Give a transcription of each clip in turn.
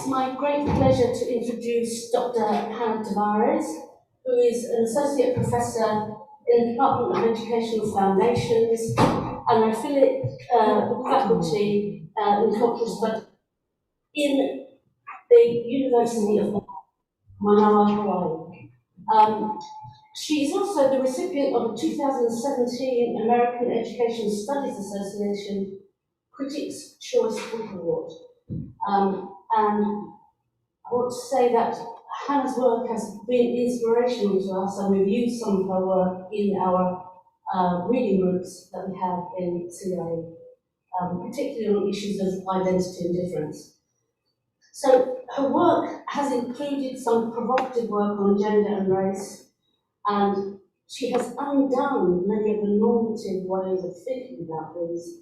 my great pleasure to introduce Dr. Hannah Tavares, who is an associate professor in the Department of Educational Foundations and an affiliate faculty in cultural studies in the University of Manawa, Hawaii. She is also the recipient of the 2017 American Education Studies Association Critics' Choice Book Award. And I want to say that Hannah's work has been inspirational to us, and we've used some of her work in our reading groups that we have in CIA, particularly on issues of identity and difference. So her work has included some provocative work on gender and race, and she has undone many of the normative ways of thinking about these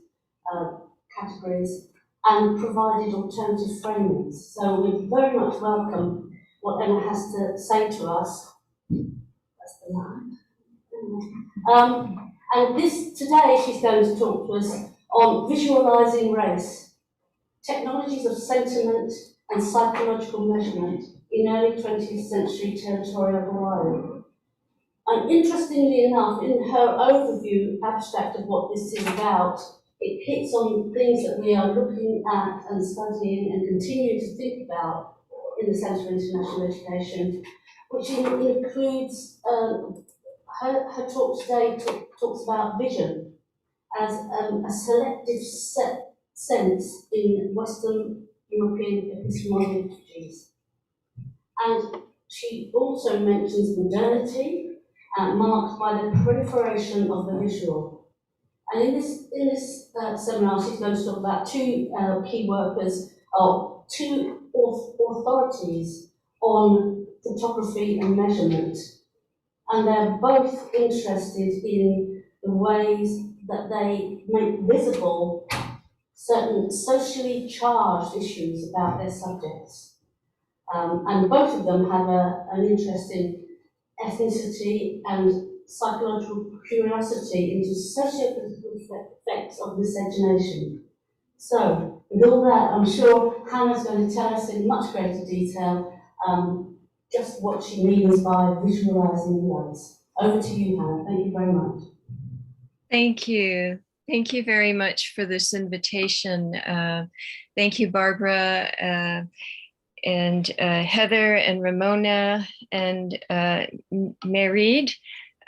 categories and provided alternative framings. So we very much welcome what Emma has to say to us. That's the line. And today she's going to talk to us on visualizing race, technologies of sentiment and psychological measurement in early 20th century territorial Hawaii. And interestingly enough, in her overview abstract of what this is about, it hits on things that we are looking at and studying and continue to think about in the Centre for International Education, which includes her talk today talks about vision as a selective sense in Western European epistemologies. And she also mentions modernity, marked by the proliferation of the visual. And in this seminar, she's going to talk about two key workers, or two authorities on photography and measurement. And they're both interested in the ways that they make visible certain socially charged issues about their subjects. And both of them have an interest in ethnicity and psychological curiosity into sociopolitical effects of miscegenation. So, with all that, I'm sure Hannah's going to tell us in much greater detail just what she means by visualizing race. Over to you, Hannah. Thank you very much. Thank you. Thank you very much for this invitation. Thank you, Barbara, and Heather and Ramona and Merid.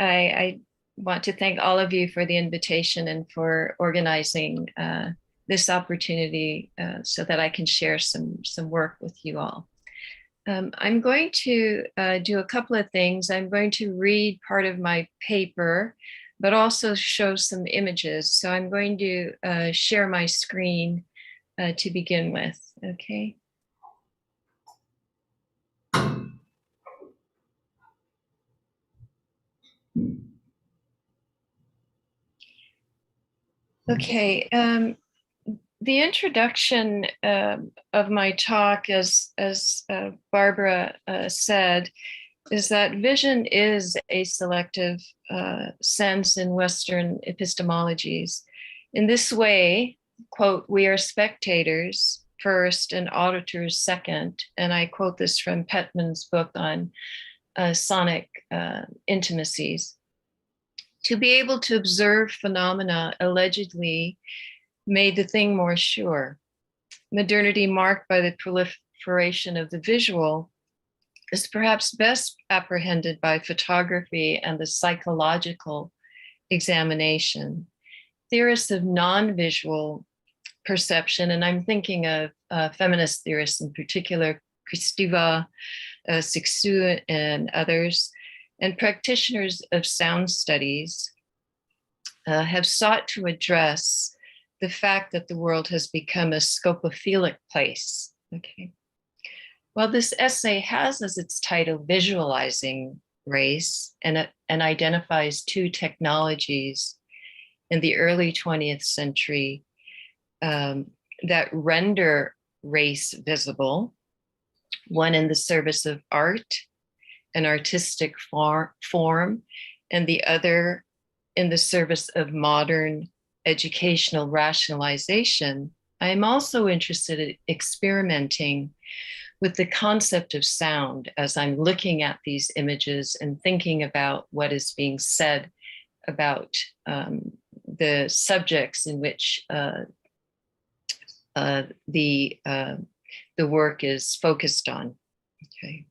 I want to thank all of you for the invitation and for organizing this opportunity so that I can share some work with you all. I'm going to do a couple of things. I'm going to read part of my paper, but also show some images. So I'm going to share my screen to begin with, okay? Okay, the introduction of my talk, as Barbara said, is that vision is a selective sense in Western epistemologies. In this way, quote, we are spectators first and auditors second, and I quote this from Petman's book on sonic intimacies. To be able to observe phenomena allegedly made the thing more sure. Modernity, marked by the proliferation of the visual, is perhaps best apprehended by photography and the psychological examination. Theorists of non-visual perception, and I'm thinking of feminist theorists in particular, Kristiva, Siksu, and others, and practitioners of sound studies have sought to address the fact that the world has become a scopophilic place. Okay. Well, this essay has as its title Visualizing Race, and identifies two technologies in the early 20th century that render race visible, one in the service of art, an artistic form, and the other in the service of modern educational rationalization. I am also interested in experimenting with the concept of sound as I'm looking at these images and thinking about what is being said about the subjects in which the work is focused on. Okay.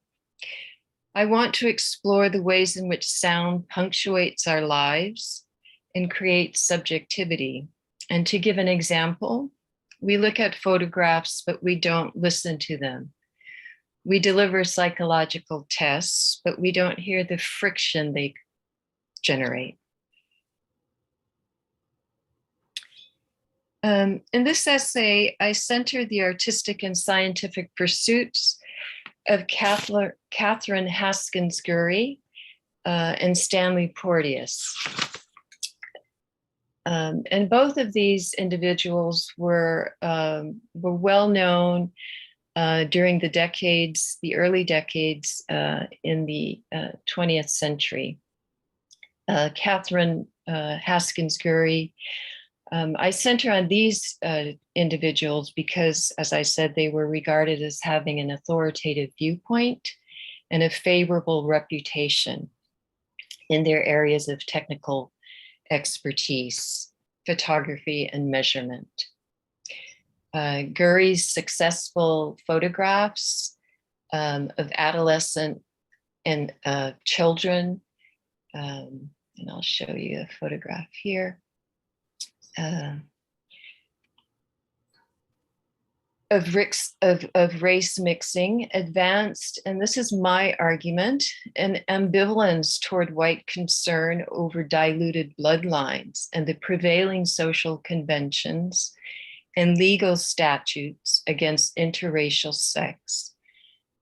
I want to explore the ways in which sound punctuates our lives and creates subjectivity. And to give an example, we look at photographs, but we don't listen to them. We deliver psychological tests, but we don't hear the friction they generate. In this essay, I center the artistic and scientific pursuits of Caroline Haskins Gurrey and Stanley Porteus. And both of these individuals were well known during the early decades in the 20th century. Caroline Haskins Gurrey, I center on these individuals because, as I said, they were regarded as having an authoritative viewpoint and a favorable reputation in their areas of technical expertise, photography, and measurement. Gurrey's successful photographs of adolescent and children, and I'll show you a photograph here, of race mixing advanced, and this is my argument, an ambivalence toward white concern over diluted bloodlines and the prevailing social conventions and legal statutes against interracial sex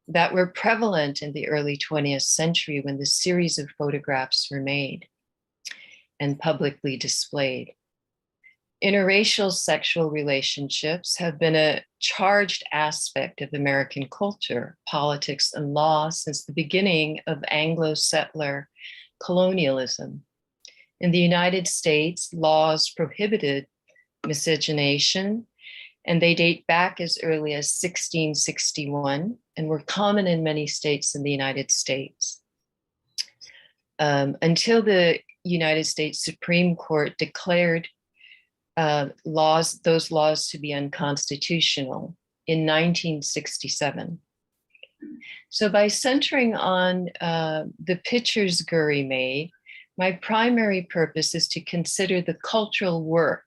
that were prevalent in the early 20th century when the series of photographs were made and publicly displayed. Interracial sexual relationships have been a charged aspect of American culture, politics, and law since the beginning of Anglo-settler colonialism. In the United States, laws prohibited miscegenation, and they date back as early as 1661 and were common in many states in the United States. Until the United States Supreme Court declared those laws to be unconstitutional in 1967. So by centering on the pictures Gurrey made, my primary purpose is to consider the cultural work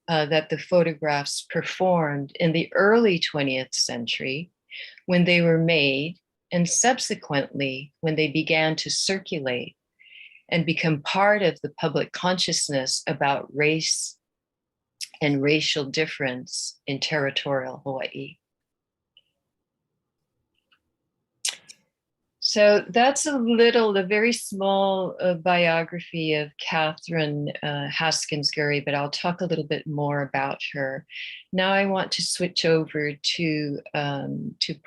that the photographs performed in the early 20th century when they were made, and subsequently when they began to circulate and become part of the public consciousness about race and racial difference in territorial Hawaii. So that's a very small biography of Caroline Haskins Gurrey, but I'll talk a little bit more about her. Now I want to switch over to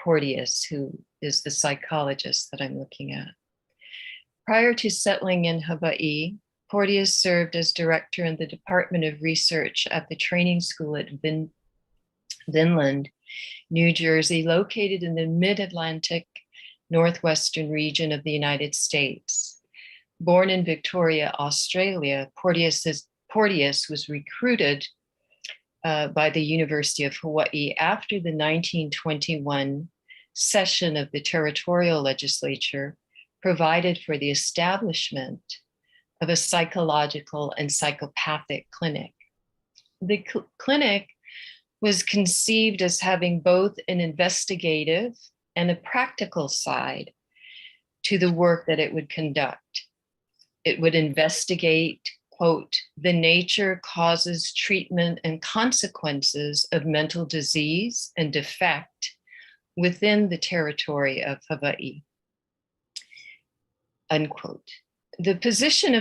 Porteus, who is the psychologist that I'm looking at. Prior to settling in Hawaii, Porteus served as director in the Department of Research at the training school at Vinland, New Jersey, located in the mid-Atlantic northwestern region of the United States. Born in Victoria, Australia, Porteus was recruited by the University of Hawaii after the 1921 session of the Territorial legislature provided for the establishment of a psychological and psychopathic clinic. The clinic was conceived as having both an investigative and a practical side to the work that it would conduct. It would investigate, quote, the nature, causes, treatment, and consequences of mental disease and defect within the territory of Hawaii, unquote. The position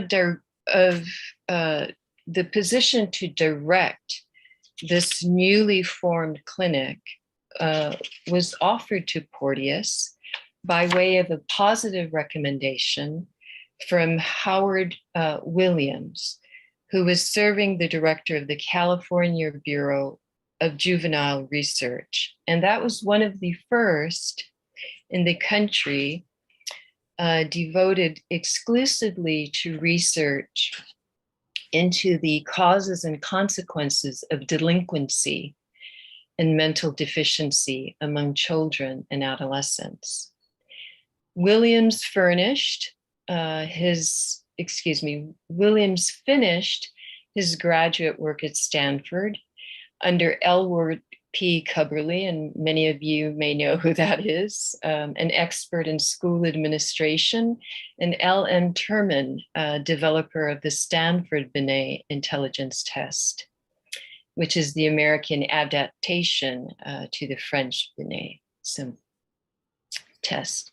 to direct this newly formed clinic was offered to Porteus by way of a positive recommendation from Howard Williams, who was serving the director of the California Bureau of juvenile research. And that was one of the first in the country devoted exclusively to research into the causes and consequences of delinquency and mental deficiency among children and adolescents. Williams finished his graduate work at Stanford under Elwood P. Cubberley, and many of you may know who that is, an expert in school administration, and L.M. Terman, developer of the Stanford Binet intelligence test, which is the American adaptation to the French Binet test.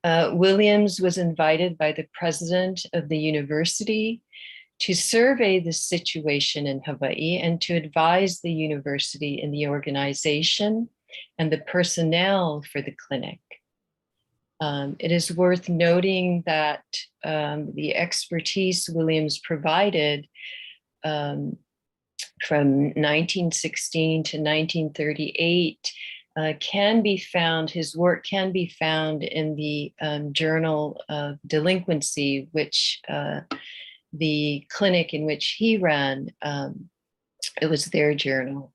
Williams was invited by the president of the university to survey the situation in Hawaii and to advise the university in the organization and the personnel for the clinic. It is worth noting that the expertise Williams provided from 1916 to 1938 can be found, his work can be found in the Journal of Delinquency, which the clinic in which he ran, it was their journal,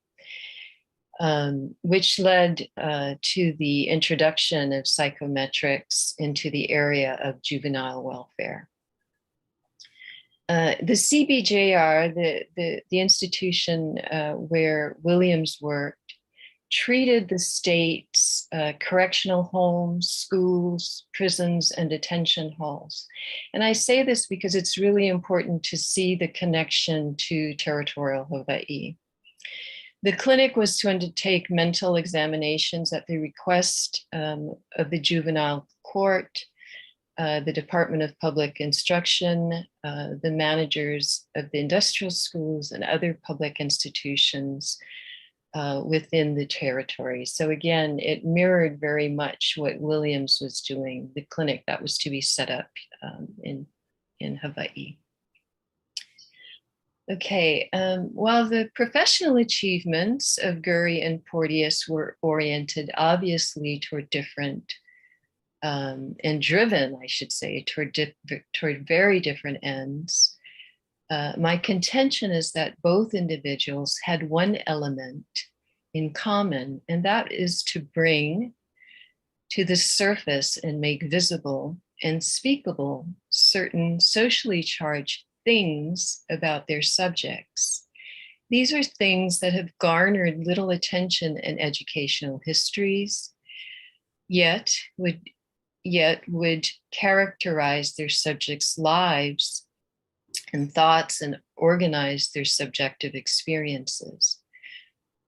which led to the introduction of psychometrics into the area of juvenile welfare. The CBJR, the institution where Williams worked, treated the state's correctional homes, schools, prisons, and detention halls. And I say this because it's really important to see the connection to Territorial Hawaii. The clinic was to undertake mental examinations at the request of the juvenile court, the Department of Public Instruction, the managers of the industrial schools, and other public institutions within the territory. So again, it mirrored very much what Williams was doing, the clinic that was to be set up in Hawaii. Okay, while the professional achievements of Gurrey and Porteus were oriented obviously toward different and driven, I should say, toward very different ends, my contention is that both individuals had one element in common, and that is to bring to the surface and make visible and speakable certain socially charged things about their subjects. These are things that have garnered little attention in educational histories, yet would characterize their subjects' lives and thoughts and organize their subjective experiences.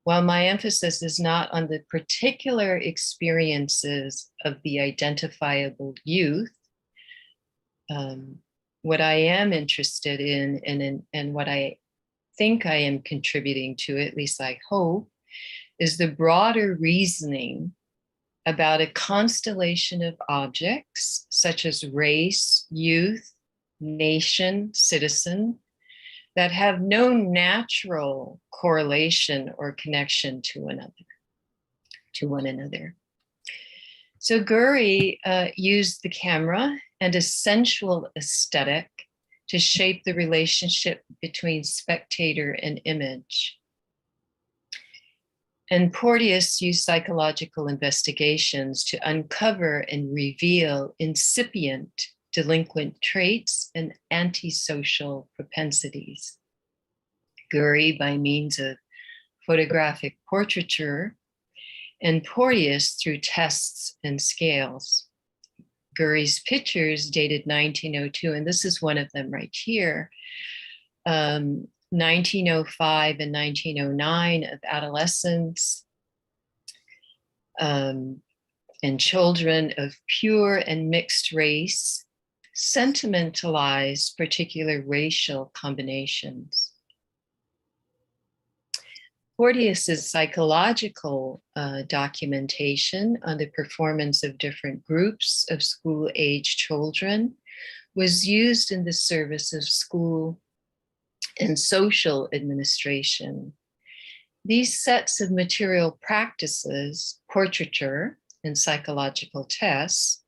While my emphasis is not on the particular experiences of the identifiable youth, what I am interested in and what I think I am contributing to, at least I hope, is the broader reasoning about a constellation of objects such as race, youth, nation, citizen, that have no natural correlation or connection to one another. So Gurrey used the camera and a sensual aesthetic to shape the relationship between spectator and image. And Porteus used psychological investigations to uncover and reveal incipient delinquent traits and antisocial propensities. Gurrey by means of photographic portraiture, and Porteus through tests and scales. Gurrey's pictures dated 1902, and this is one of them right here, 1905 and 1909 of adolescents and children of pure and mixed race, sentimentalized particular racial combinations. Porteus's psychological documentation on the performance of different groups of school-age children was used in the service of school and social administration. These sets of material practices, portraiture and psychological tests,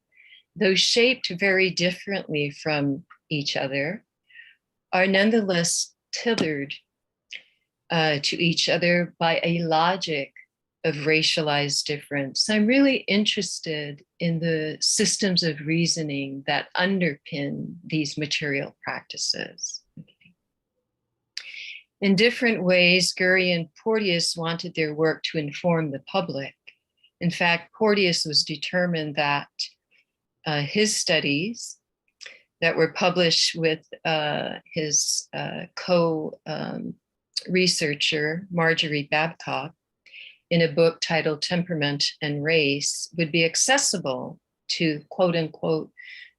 though shaped very differently from each other, are nonetheless tethered to each other by a logic of racialized difference. I'm really interested in the systems of reasoning that underpin these material practices. In different ways, Gurrey and Porteus wanted their work to inform the public. In fact, Porteus was determined that his studies that were published with his co-researcher, Marjorie Babcock, in a book titled Temperament and Race, would be accessible to, quote unquote,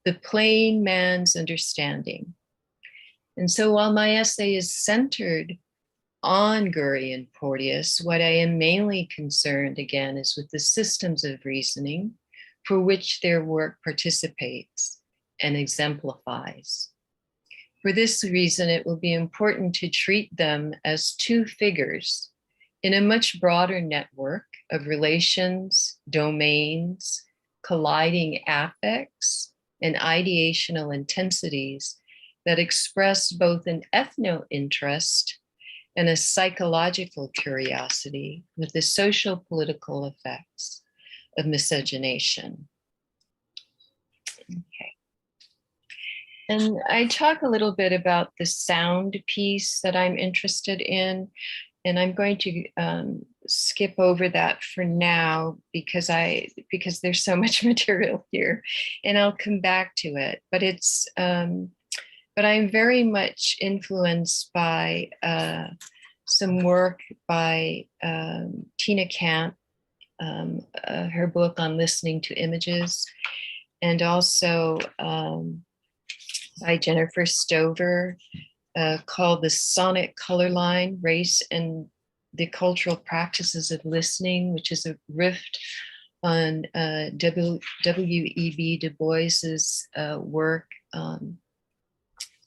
the plain man's understanding. And so while my essay is centered on Gurrey and Porteus, what I am mainly concerned, again, is with the systems of reasoning for which their work participates and exemplifies. For this reason, it will be important to treat them as two figures in a much broader network of relations, domains, colliding affects, and ideational intensities that express both an ethno interest and a psychological curiosity with the social-political effects of miscegenation. Okay. And I talk a little bit about the sound piece that I'm interested in, and I'm going to skip over that for now because there's so much material here, and I'll come back to it. But it's but I'm very much influenced by some work by Tina Camp, her book on listening to images, and also by Jennifer Stover, called The Sonic Color Line, Race and the Cultural Practices of Listening, which is a rift on W.E.B. Du Bois's work,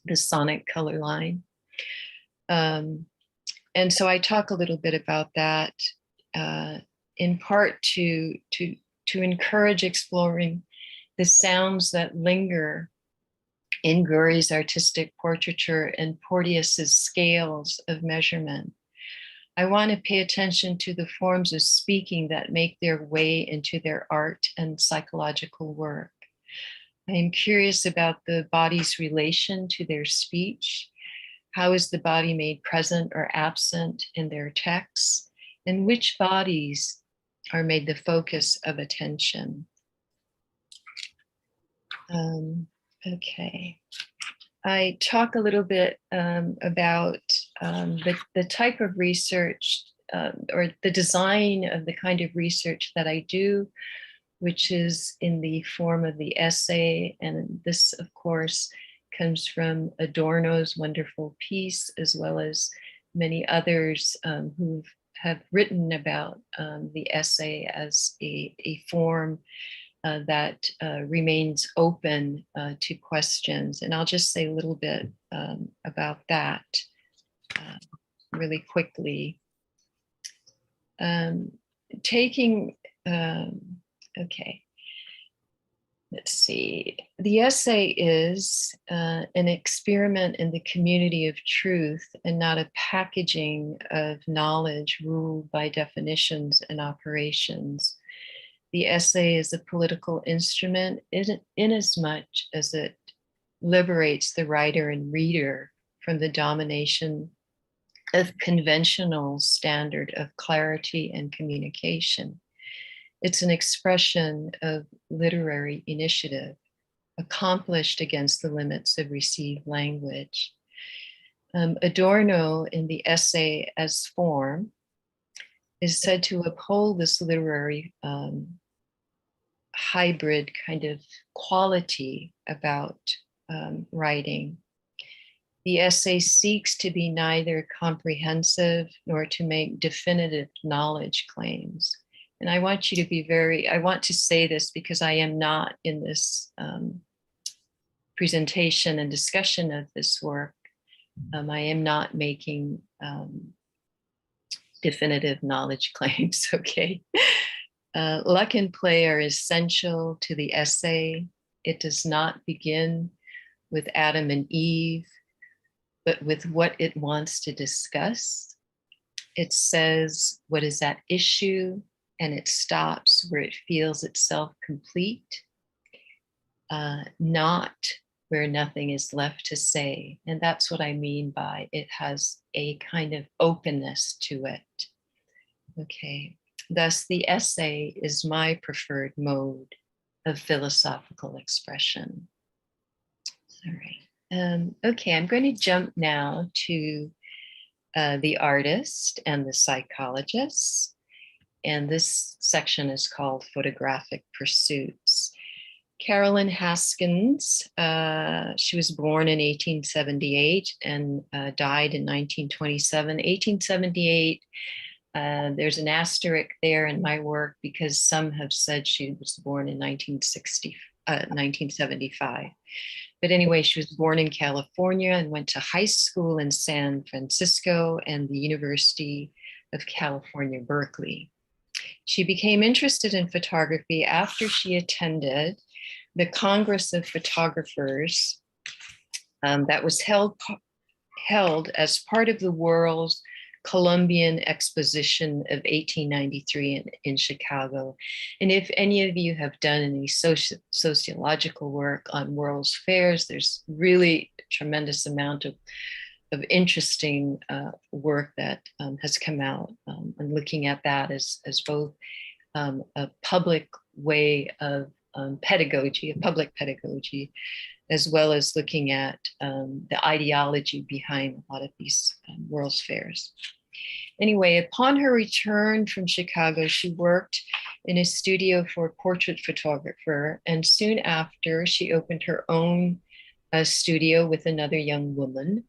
The Sonic Color Line. And so I talk a little bit about that, in part to encourage exploring the sounds that linger in Gurrey's artistic portraiture and Porteus's scales of measurement. I want to pay attention to the forms of speaking that make their way into their art and psychological work. I am curious about the body's relation to their speech. How is the body made present or absent in their texts? And which bodies are made the focus of attention? Okay. I talk a little bit about the type of research or the design of the kind of research that I do, which is in the form of the essay. And this, of course, comes from Adorno's wonderful piece, as well as many others who have written about the essay as a form that remains open to questions. And I'll just say a little bit about that really quickly. Okay, let's see. The essay is an experiment in the community of truth and not a packaging of knowledge ruled by definitions and operations. The essay is a political instrument in as much as it liberates the writer and reader from the domination of conventional standard of clarity and communication. It's an expression of literary initiative accomplished against the limits of received language. Adorno, in the essay as form, is said to uphold this literary hybrid kind of quality about writing. The essay seeks to be neither comprehensive nor to make definitive knowledge claims. And I want you to be I want to say this because I am not in this presentation and discussion of this work. I am not making definitive knowledge claims, okay? Luck and play are essential to the essay. It does not begin with Adam and Eve, but with what it wants to discuss. It says what is at issue, and it stops where it feels itself complete, not where nothing is left to say. And that's what I mean by it has a kind of openness to it. Okay, thus the essay is my preferred mode of philosophical expression. All right. Okay, I'm going to jump now to the artist and the psychologist. And this section is called Photographic Pursuits. Caroline Haskins, she was born in 1878 and died in 1927. 1878, there's an asterisk there in my work because some have said she was born in 1975. But anyway, she was born in California and went to high school in San Francisco and the University of California, Berkeley. She became interested in photography after she attended the Congress of Photographers that was held as part of the World's Columbian Exposition of 1893 in Chicago. And if any of you have done any sociological work on World's Fairs, there's really a tremendous amount of interesting work that has come out and looking at that as both a public way of pedagogy, a public pedagogy, as well as looking at the ideology behind a lot of these World's Fairs. Anyway, upon her return from Chicago, she worked in a studio for a portrait photographer, and soon after, she opened her own studio with another young woman,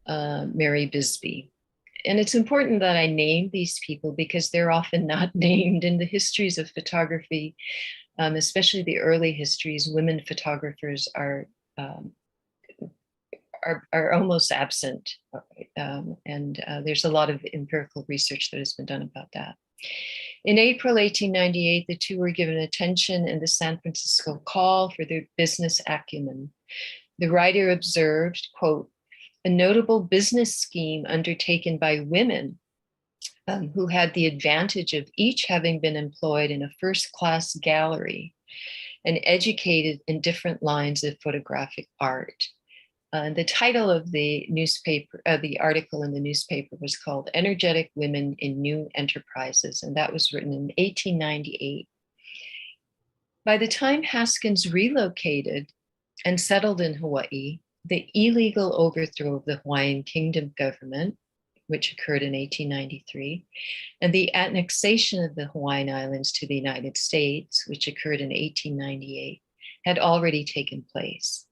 Mary Bisbee. And it's important that I name these people because they're often not named in the histories of photography, especially the early histories. Women photographers are almost absent, and there's a lot of empirical research that has been done about that. In April 1898, the two were given attention in the San Francisco Call for their business acumen. The writer observed, quote, a notable business scheme undertaken by women who had the advantage of each having been employed in a first-class gallery and educated in different lines of photographic art. The title of the newspaper, the article in the newspaper was called Energetic Women in New Enterprises, and that was written in 1898. By the time Haskins relocated and settled in Hawaii, the illegal overthrow of the Hawaiian Kingdom government, which occurred in 1893, and the annexation of the Hawaiian Islands to the United States, which occurred in 1898, had already taken place.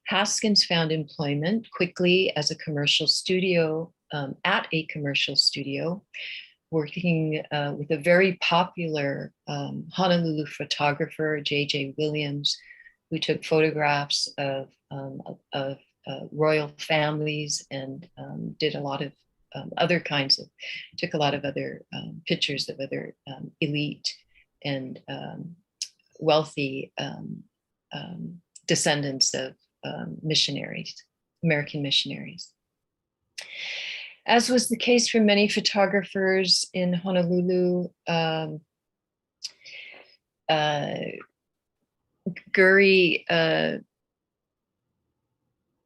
Haskins found employment quickly as a commercial studio, at a commercial studio, working with a very popular Honolulu photographer, J.J. Williams, who took photographs of royal families and did a lot of took a lot of other pictures of other elite and wealthy descendants of missionaries, American missionaries. As was the case for many photographers in Honolulu, Gurrey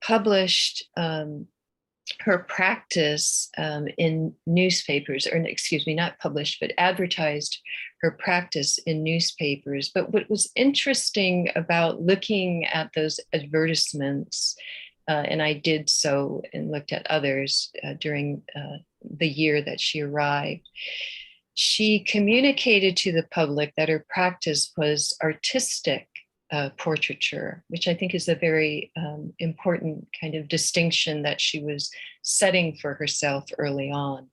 published her practice in newspapers, or excuse me, not published, but advertised her practice in newspapers. But what was interesting about looking at those advertisements, and I did so and looked at others during the year that she arrived, she communicated to the public that her practice was artistic portraiture, which I think is a very important kind of distinction that she was setting for herself early on.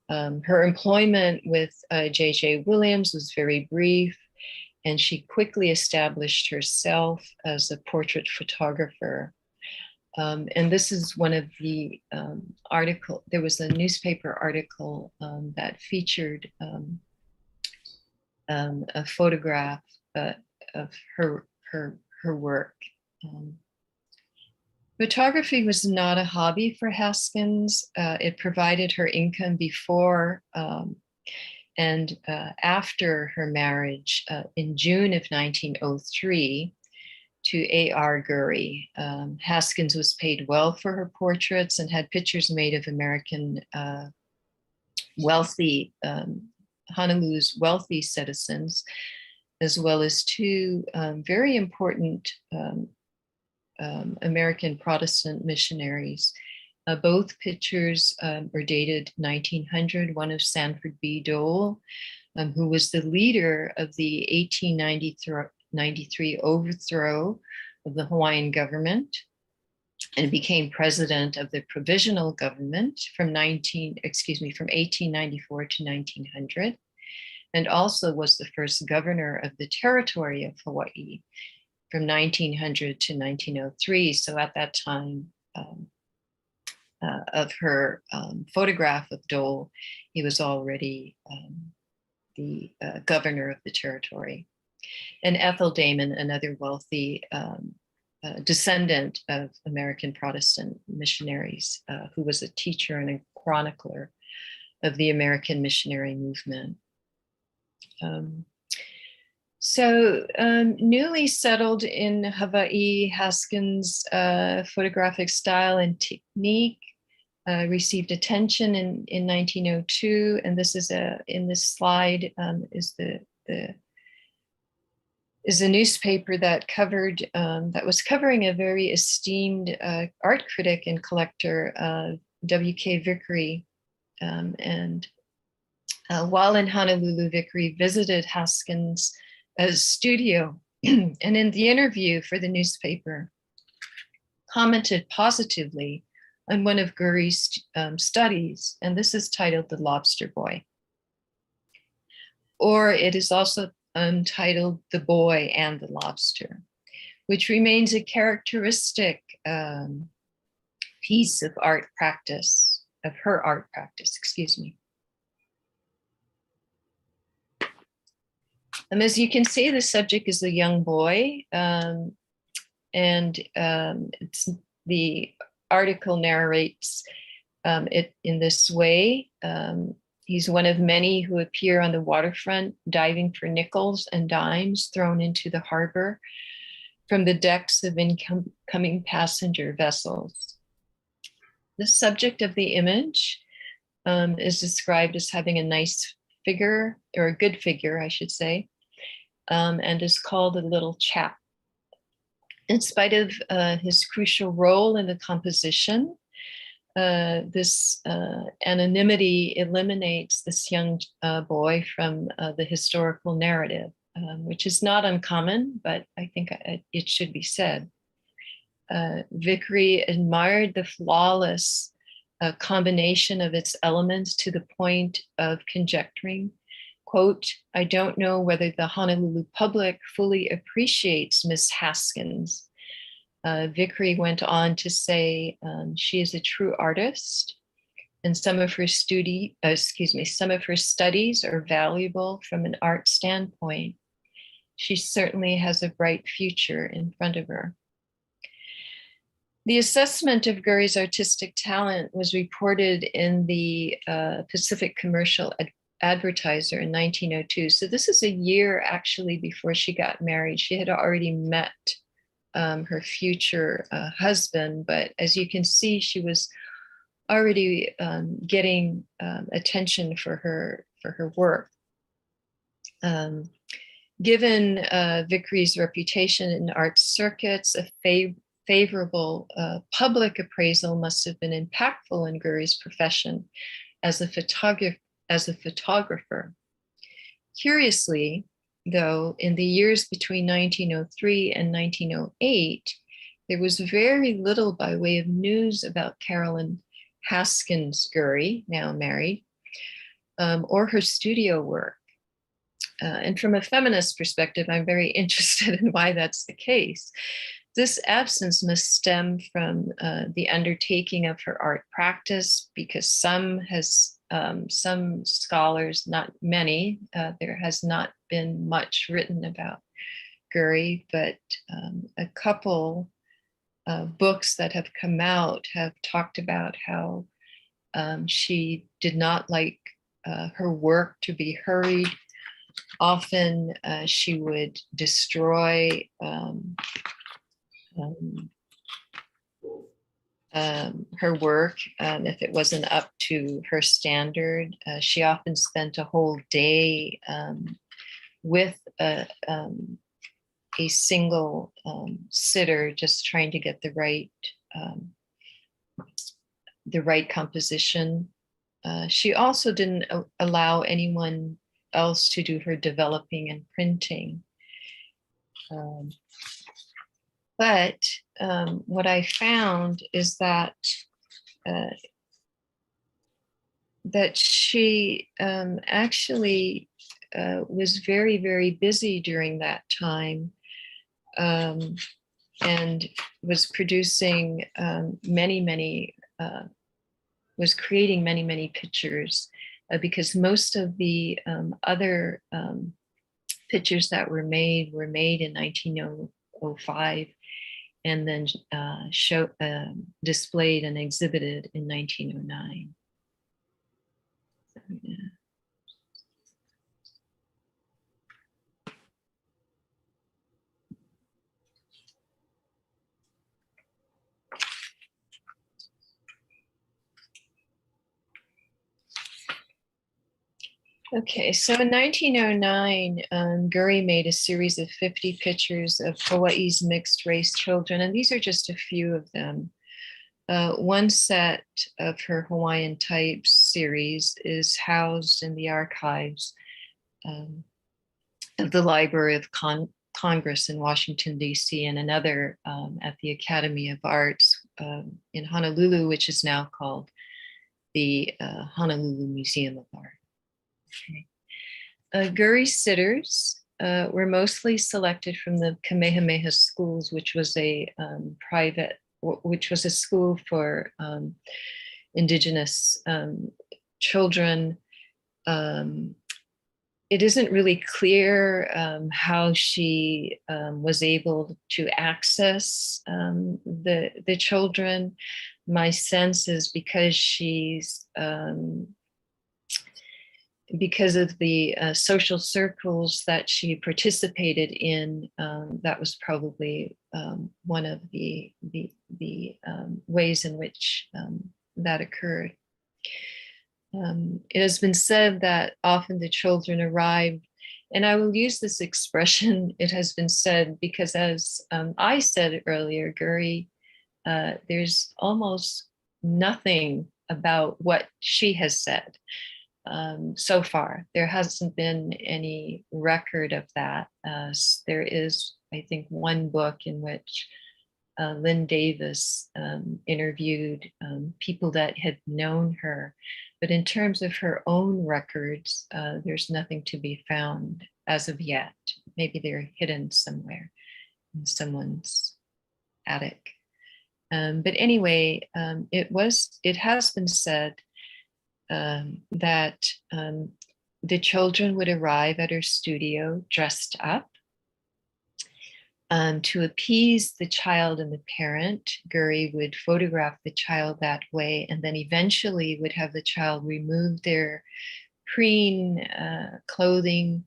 Her employment with J.J. Williams was very brief, and she quickly established herself as a portrait photographer. And this is one of the article. There was a newspaper article that featured a photograph of her work. Photography was not a hobby for Haskins. It provided her income before and after her marriage in June of 1903 to A.R. Gurrey. Haskins was paid well for her portraits and had pictures made of American wealthy, Honolulu's wealthy citizens, as well as two very important American Protestant missionaries. Both pictures are dated 1900, one of Sanford B. Dole, who was the leader of the 1893 overthrow of the Hawaiian government and became president of the provisional government from 1894 to 1900, and also was the first governor of the Territorial of Hawaiʻi from 1900 to 1903. So at that time of her photograph of Dole, he was already the governor of the territory. And Ethel Damon, another wealthy descendant of American Protestant missionaries, who was a teacher and a chronicler of the American missionary movement. Newly settled in Hawaii, Haskins' photographic style and technique received attention in 1902, and this is in this slide is a newspaper that covered that was covering a very esteemed art critic and collector, W.K. Vickery, and while in Honolulu, Vickery visited Haskins' studio, and in the interview for the newspaper, commented positively on one of Gurrey's studies, and this is titled The Lobster Boy. Or it is also titled The Boy and the Lobster, which remains a characteristic piece of art practice, of her art practice, excuse me. As you can see, the subject is a young boy, and the article narrates it in this way. He's one of many who appear on the waterfront, diving for nickels and dimes thrown into the harbor from the decks of incoming passenger vessels. The subject of the image is described as having a nice figure, or a good figure, I should say, and is called a little chap. In spite of his crucial role in the composition, this anonymity eliminates this young boy from the historical narrative, which is not uncommon, but I think it should be said. Vickery admired the flawless combination of its elements to the point of conjecturing, quote, "I don't know whether the Honolulu public fully appreciates Miss Haskins." Vickery went on to say she is a true artist, and some of her studies are valuable from an art standpoint. She certainly has a bright future in front of her. The assessment of Gurrey's artistic talent was reported in the Pacific Commercial Advertiser in 1902. So this is a year actually before she got married. She had already met her future husband, but as you can see, she was already getting attention for her work. Given Vickery's reputation in art circuits, a favorable public appraisal must have been impactful in Gurrey's profession as a photographer. Curiously, though, in the years between 1903 and 1908, there was very little by way of news about Caroline Haskins Gurrey, now married, or her studio work. And from a feminist perspective, I'm very interested in why that's the case. this absence must stem from the undertaking of her art practice, because some scholars, not many, there has not been much written about Gurrey, but a couple books that have come out have talked about how she did not like her work to be hurried. Often she would destroy her work if it wasn't up to her standard. She often spent a whole day with a single sitter, just trying to get the right composition. She also didn't allow anyone else to do her developing and printing. But what I found is that she actually was very, very busy during that time, and was producing was creating many pictures, because most of the other pictures that were made in 1905, and then displayed and exhibited in 1909. So, yeah. Okay, so in 1909, Gurrey made a series of 50 pictures of Hawaii's mixed race children, and these are just a few of them. One set of her Hawaiian types series is housed in the archives of the Library of Congress in Washington, D.C., and another at the Academy of Arts in Honolulu, which is now called the Honolulu Museum of Art. Okay. Gurrey's sitters were mostly selected from the Kamehameha schools, which was a school for Indigenous children. It isn't really clear how she was able to access the children. My sense is because of the social circles that she participated in, that was probably one of the ways in which that occurred. It has been said that often the children arrived, and I will use this expression, it has been said, because as I said earlier, Gurrey, there's almost nothing about what she has said. So far, there hasn't been any record of that. There is, I think, one book in which Lynn Davis interviewed people that had known her. But in terms of her own records, there's nothing to be found as of yet. Maybe they're hidden somewhere in someone's attic. But anyway, it has been said that the children would arrive at her studio dressed up. To appease the child and the parent, Gurrey would photograph the child that way, and then eventually would have the child remove their preen clothing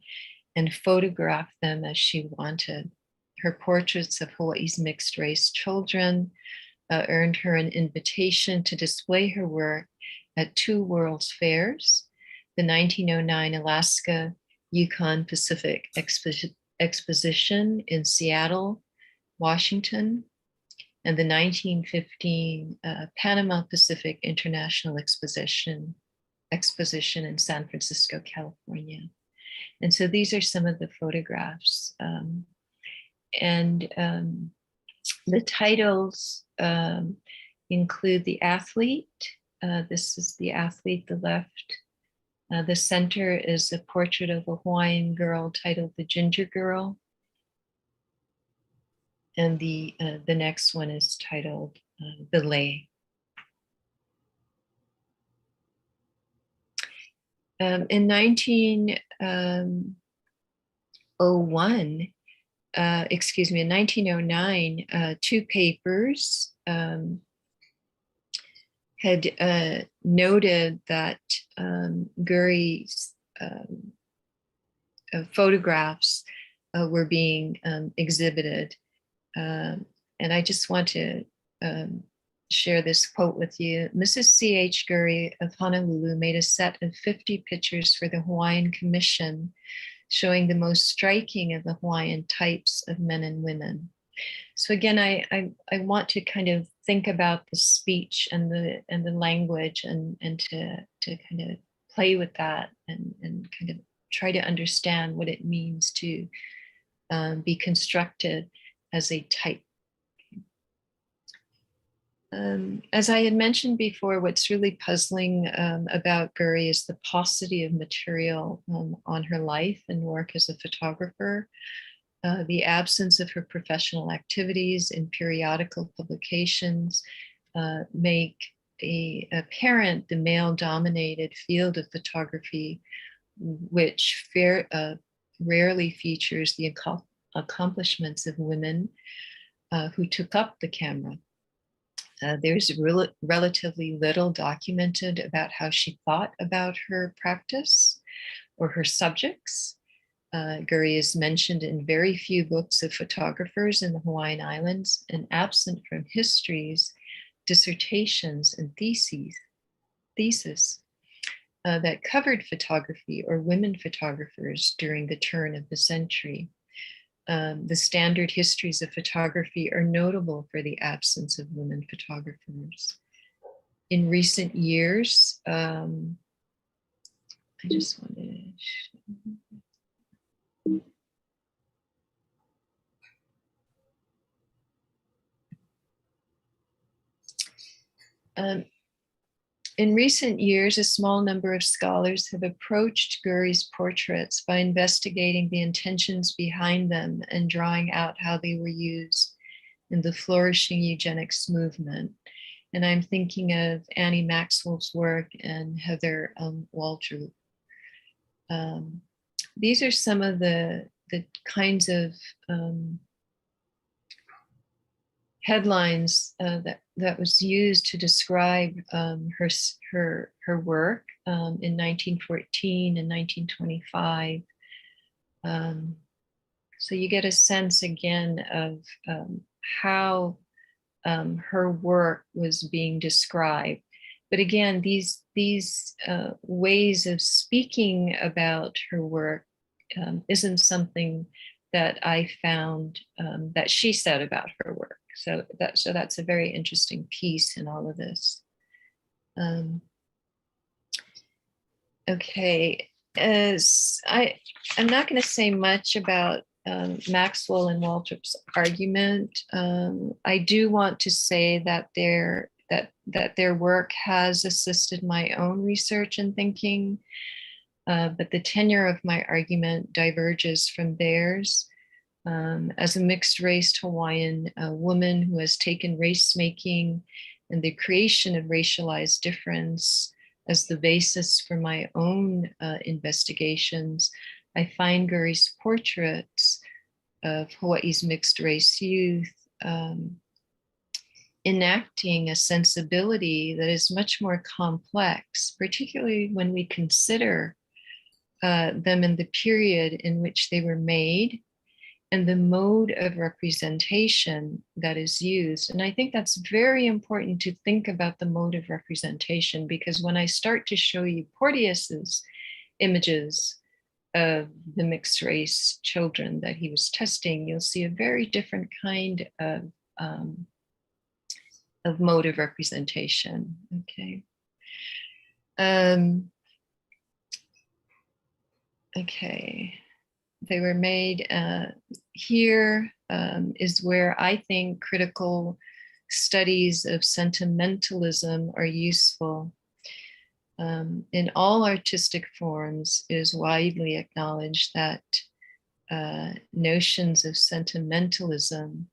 and photograph them as she wanted. Her portraits of Hawaii's mixed race children earned her an invitation to display her work at two World's Fairs, the 1909 Alaska Yukon Pacific Exposition in Seattle, Washington, and the 1915 Panama Pacific International Exposition in San Francisco, California. And so these are some of the photographs. The titles include The Athlete. This is the athlete, the left. The center is a portrait of a Hawaiian girl titled The Ginger Girl. And the next one is titled The Lay. In 1909, in 1909, two papers had noted that Gurrey's photographs were being exhibited. And I just want to share this quote with you. Mrs. C.H. Gurrey of Honolulu made a set of 50 pictures for the Hawaiian Commission, showing the most striking of the Hawaiian types of men and women. So again, I want to kind of think about the speech and the language and to kind of play with that and kind of try to understand what it means to be constructed as a type. As I had mentioned before, what's really puzzling about Gurrey is the paucity of material on her life and work as a photographer. The absence of her professional activities in periodical publications make apparent the male-dominated field of photography, which rarely features the accomplishments of women who took up the camera. There's relatively little documented about how she thought about her practice or her subjects. Gurrey is mentioned in very few books of photographers in the Hawaiian Islands and absent from histories, dissertations, and theses that covered photography or women photographers during the turn of the century. The standard histories of photography are notable for the absence of women photographers. In recent years, I just wanted to in recent years, a small number of scholars have approached Gurrey's portraits by investigating the intentions behind them and drawing out how they were used in the flourishing eugenics movement. And I'm thinking of Annie Maxwell's work and Heather Waldrop. These are some of the kinds of headlines that was used to describe her work in 1914 and 1925. So you get a sense again of how her work was being described. But again, these ways of speaking about her work isn't something that I found that she said about her work. So that's a very interesting piece in all of this. Okay, I'm not going to say much about Maxwell and Waldrop's argument. I do want to say that their work has assisted my own research and thinking, but the tenor of my argument diverges from theirs. As a mixed race Hawaiian woman who has taken race making and the creation of racialized difference as the basis for my own investigations, I find Gurrey's portraits of Hawaii's mixed race youth enacting a sensibility that is much more complex, particularly when we consider them in the period in which they were made and the mode of representation that is used. And I think that's very important to think about the mode of representation, because when I start to show you Porteus's images of the mixed race children that he was testing, you'll see a very different kind of mode of representation. Okay. Okay. They were made here is where I think critical studies of sentimentalism are useful. In all artistic forms, it is widely acknowledged that notions of sentimentalism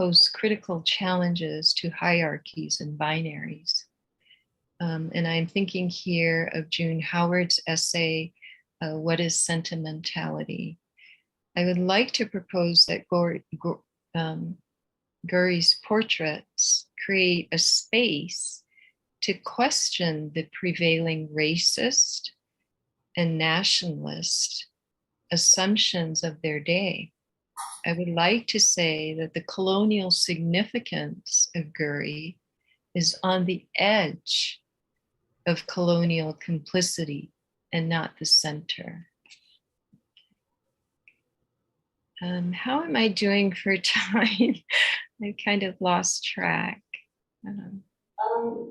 pose critical challenges to hierarchies and binaries. And I'm thinking here of June Howard's essay, What is Sentimentality? I would like to propose that Gurrey's portraits create a space to question the prevailing racist and nationalist assumptions of their day. I would like to say that the colonial significance of Gurrey is on the edge of colonial complicity and not the center. How am I doing for time? I kind of lost track.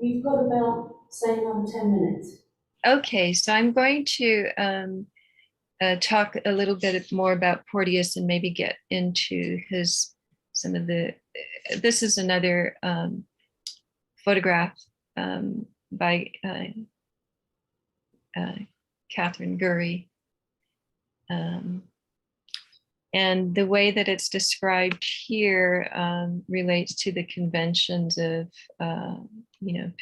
You've got about, say, another 10 minutes. Okay, so I'm going to talk a little bit more about Porteus and maybe get into some of the, this is another photograph by Catherine Gurrey. And the way that it's described here relates to the conventions of,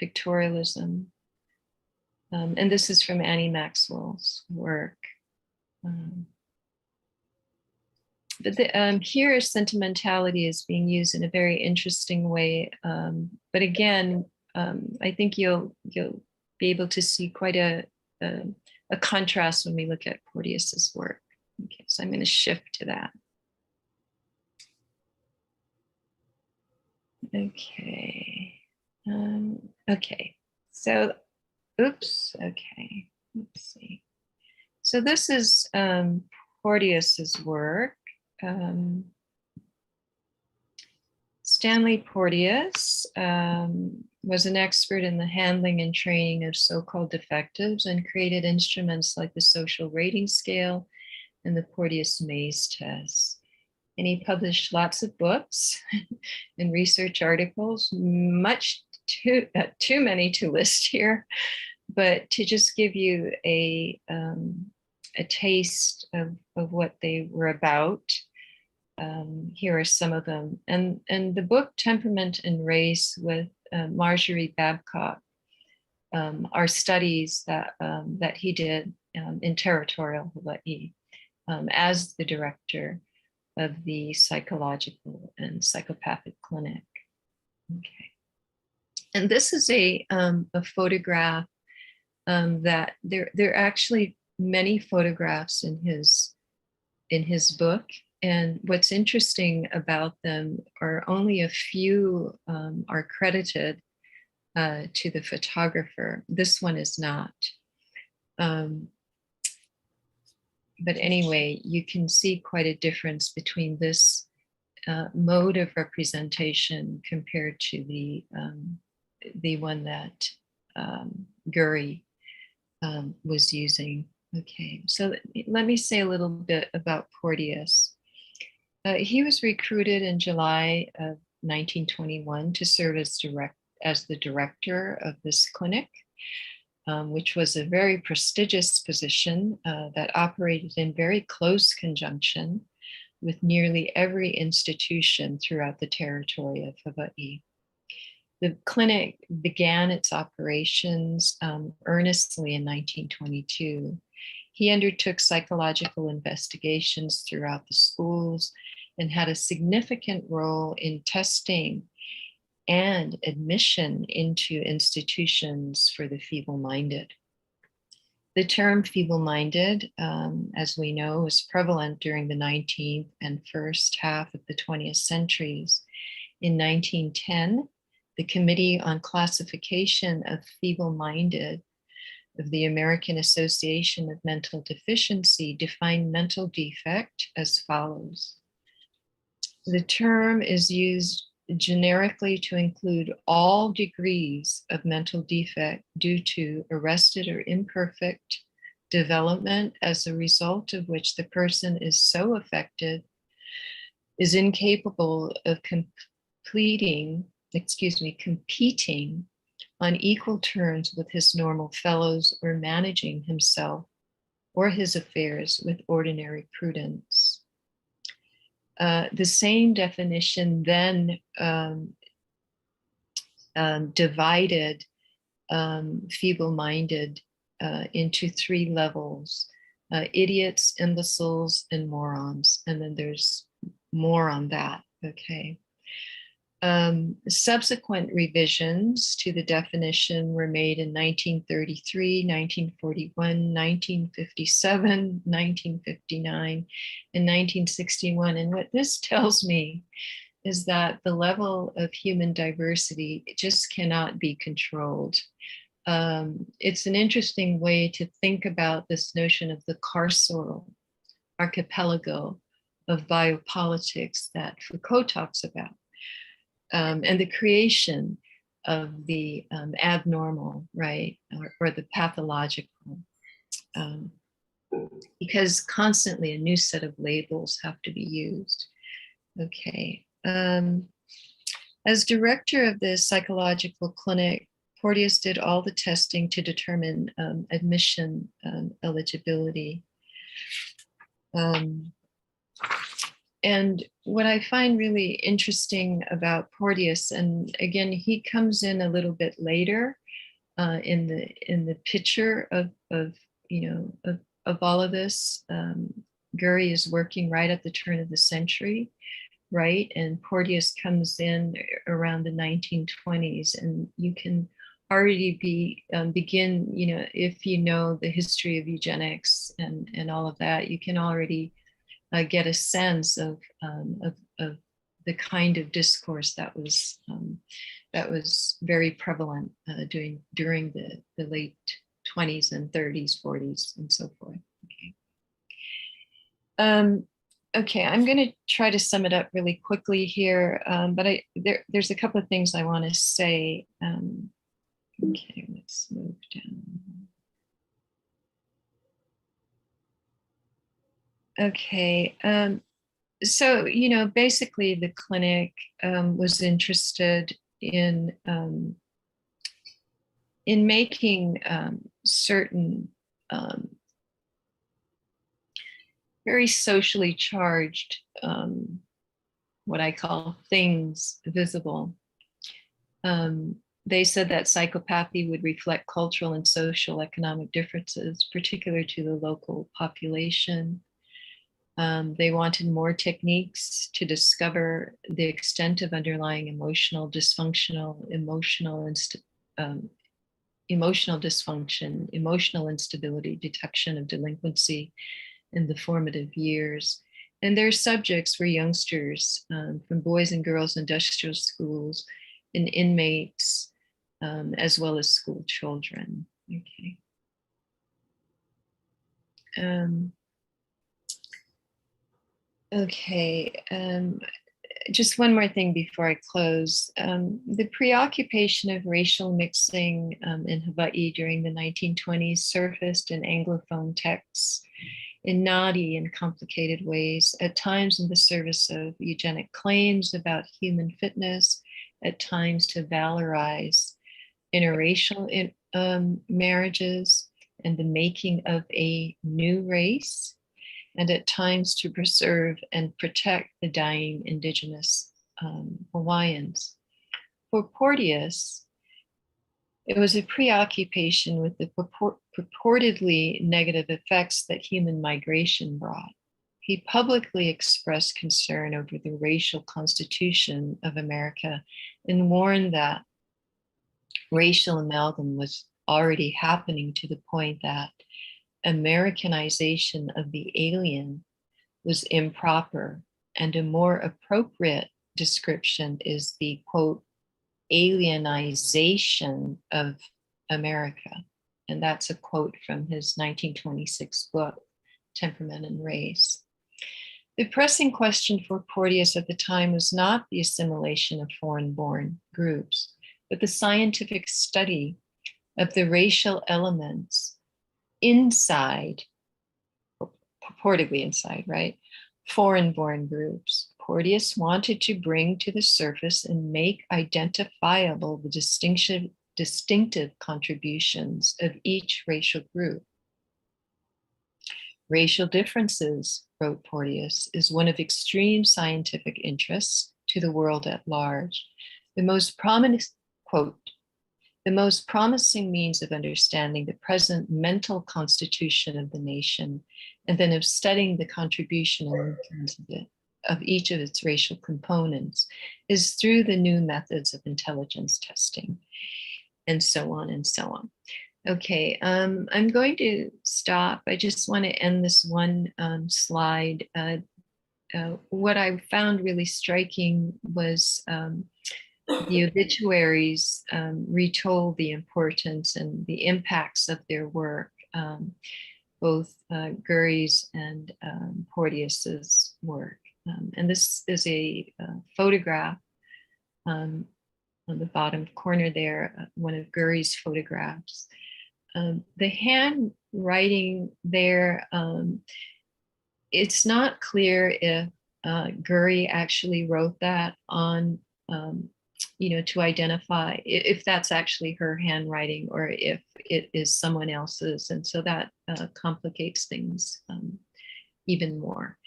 pictorialism. And this is from Annie Maxwell's work. But here, sentimentality is being used in a very interesting way. But again, I think you'll be able to see quite a contrast when we look at Porteus's work. Okay, so I'm going to shift to that. Okay. Okay. So, oops. Okay. Let's see. So this is Porteus's work. Stanley Porteus was an expert in the handling and training of so-called defectives and created instruments like the social rating scale and the Porteus Maze test. And he published lots of books and research articles, much too many to list here, but to just give you a taste of what they were about. Here are some of them. And the book Temperament and Race with Marjorie Babcock are studies that he did in Territorial, Hawaiʻi, as the director of the psychological and psychopathic clinic. Okay. And this is a photograph that there are actually many photographs in his book. And what's interesting about them are only a few are credited to the photographer. This one is not. But anyway, you can see quite a difference between this mode of representation compared to the one that Gurrey was using. Okay, so let me say a little bit about Porteus. He was recruited in July of 1921 to serve as the director of this clinic, which was a very prestigious position that operated in very close conjunction with nearly every institution throughout the territory of Hawaiʻi. The clinic began its operations earnestly in 1922. He undertook psychological investigations throughout the schools and had a significant role in testing and admission into institutions for the feeble-minded. The term feeble-minded, as we know, was prevalent during the 19th and first half of the 20th centuries. In 1910, the Committee on Classification of Feeble-Minded of the American Association of Mental Deficiency defined mental defect as follows. The term is used generically to include all degrees of mental defect due to arrested or imperfect development as a result of which the person is so affected, is incapable of competing on equal terms with his normal fellows or managing himself or his affairs with ordinary prudence. The same definition then divided feeble-minded into three levels: idiots, imbeciles, and morons. And then there's more on that, okay? Subsequent revisions to the definition were made in 1933, 1941, 1957, 1959, and 1961. And what this tells me is that the level of human diversity just cannot be controlled. It's an interesting way to think about this notion of the carceral archipelago of biopolitics that Foucault talks about, and the creation of the abnormal, right, or the pathological, because constantly a new set of labels have to be used. Okay. As director of the psychological clinic, Porteus did all the testing to determine admission eligibility. And what I find really interesting about Porteus, and again, he comes in a little bit later in the picture of all of this. Gurrey is working right at the turn of the century, right? And Porteus comes in around the 1920s, and you can already begin, if you know the history of eugenics and all of that, you can already get a sense of the kind of discourse that was very prevalent during the late 20s and 30s, 40s, and so forth. Okay. Okay, I'm going to try to sum it up really quickly here, but there's a couple of things I want to say. Okay, let's move down. Okay, so basically the clinic was interested in making certain very socially charged, what I call things visible. They said that psychopathy would reflect cultural and social economic differences, particular to the local population. They wanted more techniques to discover the extent of underlying emotional dysfunction, emotional instability, detection of delinquency in the formative years. And their subjects were youngsters from boys and girls industrial schools and inmates, as well as school children. Okay. Just one more thing before I close. The preoccupation of racial mixing in Hawaiʻi during the 1920s surfaced in Anglophone texts in naughty and complicated ways, at times in the service of eugenic claims about human fitness, at times to valorize interracial marriages and the making of a new race, and at times to preserve and protect the dying indigenous Hawaiians. For Porteus, it was a preoccupation with the purportedly negative effects that human migration brought. He publicly expressed concern over the racial constitution of America and warned that racial amalgam was already happening to the point that Americanization of the alien was improper, and a more appropriate description is the, quote, alienization of America. And that's a quote from his 1926 book, Temperament and Race. The pressing question for Porteus at the time was not the assimilation of foreign-born groups, but the scientific study of the racial elements inside, purportedly inside, right, foreign-born groups. Porteus wanted to bring to the surface and make identifiable the distinctive contributions of each racial group. Racial differences, wrote Porteus, is one of extreme scientific interest to the world at large. The most prominent, quote, the most promising means of understanding the present mental constitution of the nation, and then of studying the contribution and influence of each of its racial components, is through the new methods of intelligence testing, and so on and so on. Okay, I'm going to stop. I just want to end this one slide. What I found really striking was the obituaries retold the importance and the impacts of their work, both Gurrey's and Porteus's work. And this is a photograph on the bottom corner there, one of Gurrey's photographs. The handwriting there, it's not clear if Gurrey actually wrote that on, to identify if that's actually her handwriting or if it is someone else's. And so that complicates things even more.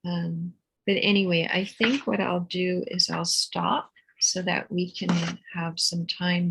But anyway, I think what I'll do is I'll stop so that we can have some time